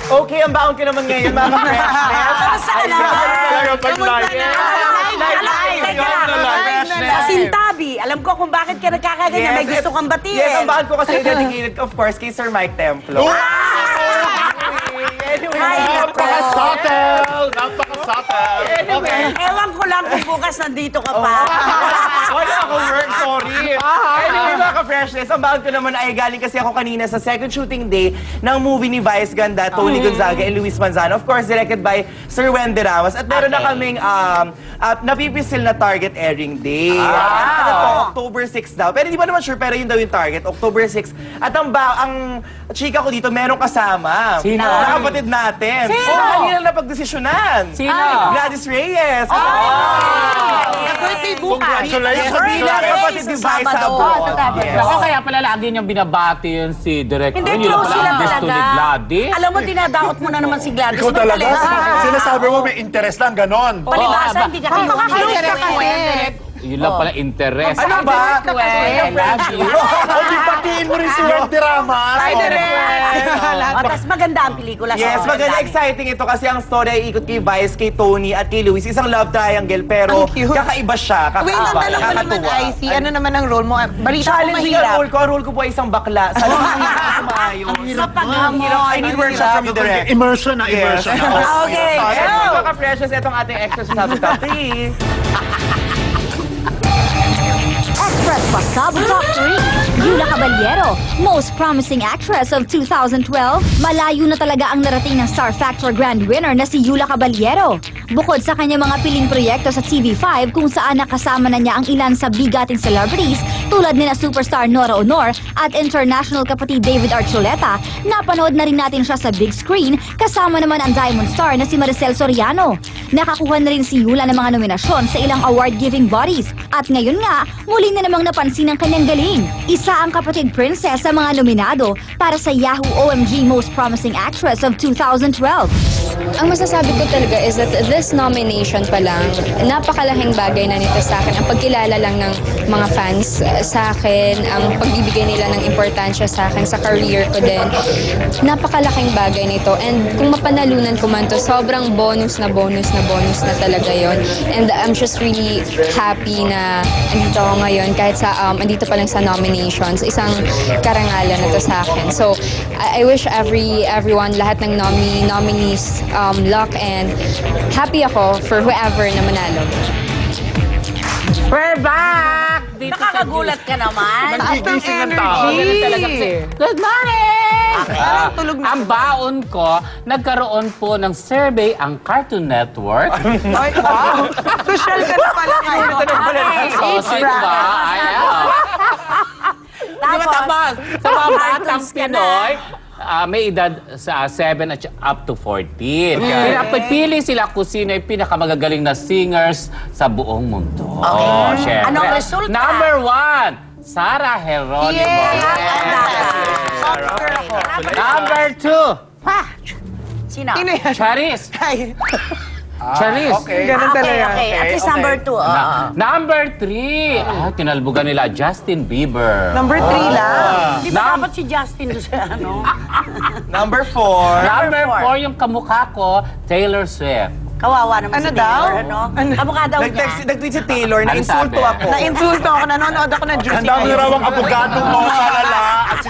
Okay, ang baon ko naman ngayon, mga ka-freshness. Saan na? Sintabi, alam ko kung bakit ka nagkakaganyan. May gusto kang batiin. Yes, ang baon ko kasi dedicated, of course, kay Sir Mike Templo. Napaka-subtle! Napaka-subtle! Okay. Ewan ko lang kung bukas nandito ka pa. Wala akong work, sorry. Anyway, mga ka-freshness, ang baon ko naman ay galing kasi ako kanina sa second shooting day ng movie ni Vice Ganda, Tony Gonzaga, and Luis Manzano. Of course, directed by Sir Wendy Ramos. At meron na kaming napipisil na target airing day. Ano to, October 6 daw. Pero hindi ba naman sure, pero yun daw yung target, October 6. At ang chika ko dito, merong kasama. Sino? Na kapatid natin. Sino? Na kanina napagdesisyonan. Sino? Gladys Reyes. Birthday bukas. Congratulations! Kabila kapatid ni Vice sa abroad. Yes. Ako kaya pala lagi niyang binabati yun si Direk. Hindi, Yun close pala sila ang gusto talaga. ni Gladys. Alam mo, dinadaot mo na naman si Gladys. Ikaw talaga. Madalas. Sinasabi mo may interest lang, ganon. Palibasa, hindi ka kinuha. Yun lang pala interest. Ano ba? I love you. O, di batiin mo rin si Wendy Ramos. Tapos maganda ang pelikula. Yes, maganda, exciting ito kasi ang story ay ikot kay Vice, kay Tony at kay Luis. Isang love triangle pero kakaiba siya. Wait, ang tanong ko naman, IC, ano naman ang role mo? Balita ko Challenging ang mahirap. role ko. Ang role ko po ay isang bakla. Sa sumayos. Sa paghamon. I need workshop from you direct. Immersion na, Yes. immersion. Okay. Mga ka-freshness, itong ating extra sa Sabi Top 3. Express Pasabog Top 3. Yula Caballero, Most Promising Actress of 2012. Malayo na talaga ang narating ng Star Factor Grand Winner na si Yula Caballero. Bukod sa kanyang mga piling proyekto sa TV5 kung saan nakasama na niya ang ilan sa bigating celebrities tulad nina superstar Nora Honor at international kapatid David Archuleta, napanood na rin natin siya sa big screen kasama naman ang Diamond Star na si Maricel Soriano. Nakakuha na rin si Yula ng mga nominasyon sa ilang award-giving bodies at ngayon nga, muli na namang napansin ang kanyang galing. Isa ang kapatid Princess sa mga nominado para sa Yahoo OMG Most Promising Actress of 2012. Ang masasabi ko talaga is that this nomination pa lang, napakalaking bagay na nito sa akin. Ang pagkilala lang ng mga fans sa akin, ang pagbibigay nila ng importansya sa akin, sa career ko din. Napakalaking bagay nito. And kung mapanalunan ko man to, sobrang bonus na talaga yon. And I'm just really happy na andito ako ngayon kahit sa andito pa lang sa nominations. Isang karangalan na to sa akin. So, I wish everyone, lahat ng nominees, luck and happy ako for whoever na manalo. We're back! Dito Nakakagulat ka naman. Nagigising ng tao. Ganun talaga kasi. Good morning! tulog na. Ang baon ko, nagkaroon po ng survey ang Cartoon Network. Ay, wow. Social ka na pala ngayon. So, sino ba? Ayaw. Tapos, sa mga batang Pinoy, may edad sa 7 at up to 14. Pinapipili sila kung sino yung pinakamagagaling na singers sa buong mundo. Syempre. Anong resulta? Number 1, Sarah Geronimo. Number 2, Sino? Sino yan? Charis. Ay, Charis. Okay. ganun talaga. Okay. At least number 2. Number 3, kinalbugan nila Justin Bieber. Number 3 lang. Di ba dapat si Justin doon sa ano? Number 4. Number 4, yung kamukha ko, Taylor Swift. Kawawa naman Ano si daw? Taylor, ano? Kamukha daw niya. Nag-tweet si Taylor na Ano insulto sabi? ako. Na-insulto ako. Nanonood ako ng Juicy. Ang dami raw ang abogadong mga kalala. At si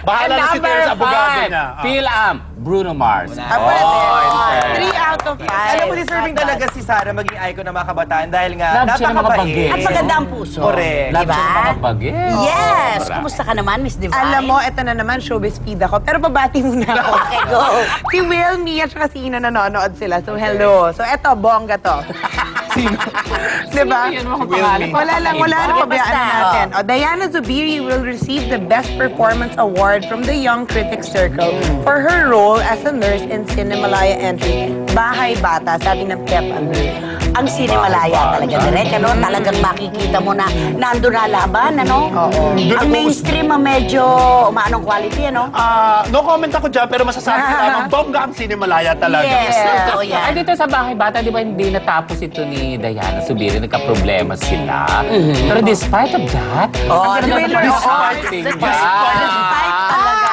bahala na si Taylor sa abogado niya. Phil-Am, Bruno Mars. Pwede. 3 out of 5. Alam mo, deserving talaga si Sarah maging icon ng mga kabataan dahil nga Love siya ng mga bagay. At maganda ang puso. Correct. Love Diba? siya ng mga bagay. Yes! Sobra. Kumusta ka naman, Miss Divine? Alam mo, eto na naman, showbiz feed ako. Pero babati muna ako. Okay, go. Si Will, Mia, at si Ina nanonood sila. So, hello. So, eto, bongga to. Sino? Diba? Sino yun mga pangalan? Wala lang, Okay, pabayaan basta, na natin. O, Diana Zubiri will receive the Best Performance Award from the Young Critics Circle for her role as a nurse in Cinemalaya entry, Bahay Bata, sabi ng Pep Ang Cinemalaya talaga, direct, ano? Talagang makikita mo na nandun na laban, ano? Oo. Ang mainstream, medyo umaanong quality, ano? No comment ako dyan, pero masasabi ko lamang, bongga ang Cinemalaya talaga. Yes, totoo yan. Ay, dito sa Bahay Bata, di ba hindi natapos ito ni Diana Zubiri? Nagka-problema sila. Pero despite of that, Oh, ang ganda di ba ng yun? acting niya. Despite talaga.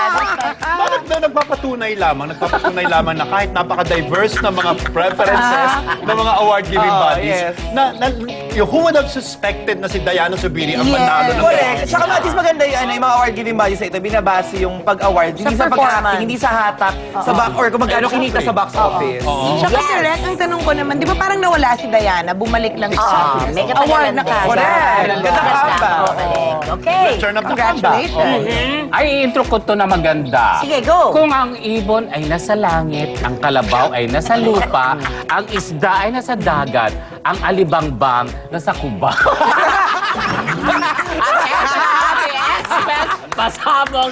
Bakit nagpapatunay lamang na kahit napaka-diverse na mga preferences ng mga award-giving bodies, yes. who would have suspected na si Diana Zubiri ang manalo ng Correct. Tsaka at least maganda yung mga award-giving bodies sa ito, binabase yung pag-award, hindi sa pag-acting, hindi sa hatak, sa back, or kung magkano kinita sa box office. Tsaka direct, ang tanong ko naman, di ba parang nawala si Diana, bumalik lang siya. May Award katagalan na din. kagad. Correct. Ganda ka ba? Okay. Turn up the Congratulations. Ay, intro ko to na maganda. Sige, go. Kung ang ibon ay nasa langit, ang kalabaw ay nasa lupa, ang isda ay nasa dagat, ang alibangbang nasa kuba. Ang express pasabog.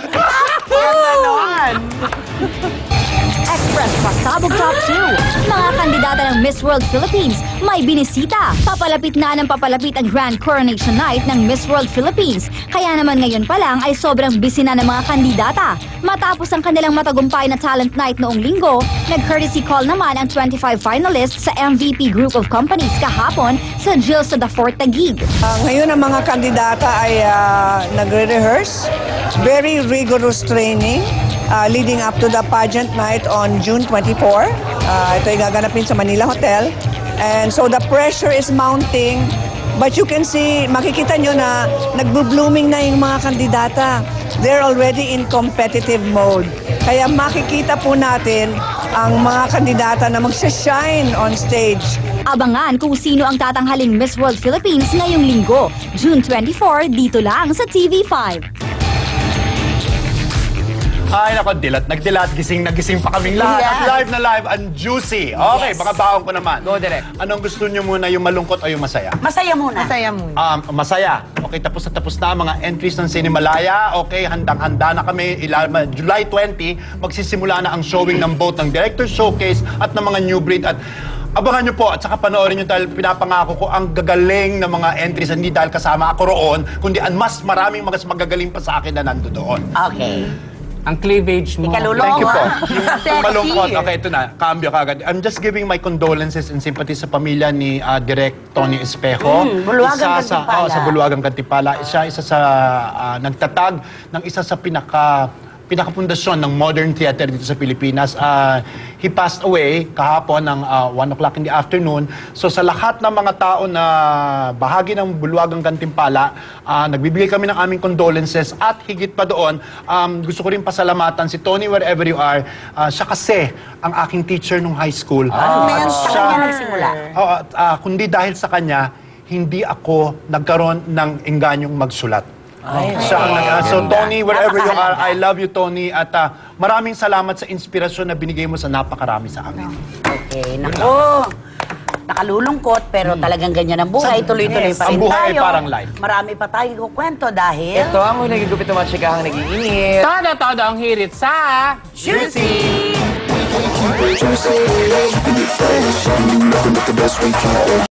Express Pasabog Top 2. Mga kandidata ng Miss World Philippines may binisita. Papalapit na ng papalapit ang Grand Coronation Night ng Miss World Philippines. Kaya naman ngayon pa lang ay sobrang busy na ng mga kandidata. Matapos ang kanilang matagumpay na talent night noong linggo, nag-courtesy call naman ang 25 finalists sa MVP Group of Companies kahapon sa Gilles de Fort Taguig. Ngayon ang mga kandidata ay nagre-rehearse. Very rigorous training leading up to the pageant night on June 24. Ito ay gaganapin sa Manila Hotel. And so the pressure is mounting. But you can see, makikita nyo na nagbo-blooming na yung mga kandidata. They're already in competitive mode. Kaya makikita po natin ang mga kandidata na magsha-shine on stage. Abangan kung sino ang tatanghaling Miss World Philippines ngayong linggo, June 24, dito lang sa TV5. Ay, nako, nagdilat, gising na gising pa kaming lahat. At live na live, ang juicy. Okay, baka baon ko naman. Go direct. Anong gusto nyo muna, yung malungkot o yung masaya? Masaya muna. Masaya muna. Masaya. Okay, tapos na ang mga entries ng Cinemalaya. Okay, handang-handa na kami. July 20, magsisimula na ang showing ng both ng Director Showcase at ng mga New Breed. At abangan nyo po at saka panoorin nyo dahil pinapangako ko ang gagaling ng mga entries. Hindi dahil kasama ako roon, kundi ang mas maraming mas magagaling pa sa akin na nandoon. Okay. Ang cleavage mo. Ikalulong Thank you po. ah. Yung malungkot. Okay, ito na. Cambio kagad. I'm just giving my condolences and sympathy sa pamilya ni Direk Tony Espejo. Buluwagang Isa Kantipala. sa Buluwagang Kantipala. Isa sa nagtatag ng isa sa pinakapundasyon ng modern theater dito sa Pilipinas. He passed away kahapon ng 1 o'clock in the afternoon. So sa lahat ng mga tao na bahagi ng Buluwagang Kantimpala, nagbibigay kami ng aming condolences at higit pa doon, gusto ko rin pasalamatan si Tony wherever you are. Siya kasi ang aking teacher nung high school. Sa kanya nagsimula. Kundi dahil sa kanya, hindi ako nagkaroon ng enganyong magsulat. So Tony, wherever you are, I love you Tony at maraming salamat sa inspirasyon na binigay mo sa napakarami sa amin. Okay, naku. Nakalulungkot, pero talagang ganyan ang buhay. Tuloy-tuloy pa rin Ang buhay ay tayo. parang life. Marami pa tayong kukwento dahil... Ito ang nagigupit ng mga chikahang nag-iinit. Todo ang hirit sa... Juicy! Juicy, keep it fresh, and nothing but the best we can.